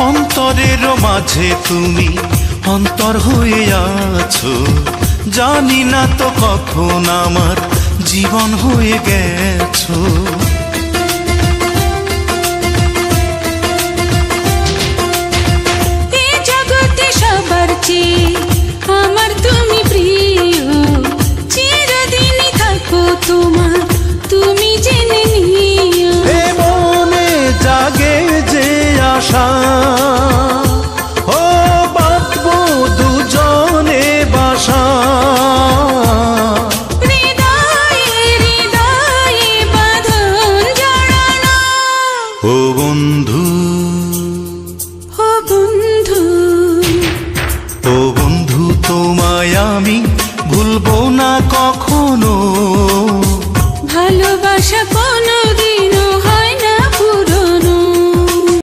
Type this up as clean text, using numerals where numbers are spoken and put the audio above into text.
অন্তরের মাঝে তুমি অন্তর হয়ে আছো, জানি না তো কখন আমার জীবন হয়ে গেছো। এই জগতে সবার চেয়ে আমার তুমি প্রিয়, চিরদিনই থাকো তোমার তুমি জেনে নিও। এ মনে জাগে যে আশা, ও বাঁধবো দুজনে বাসা। হৃদয়ে হৃদয়ে বাঁধন জড়ানো। ও বন্ধু, ও বন্ধু, ও বন্ধু, তোমায় আমি ভুলবো না কখনো।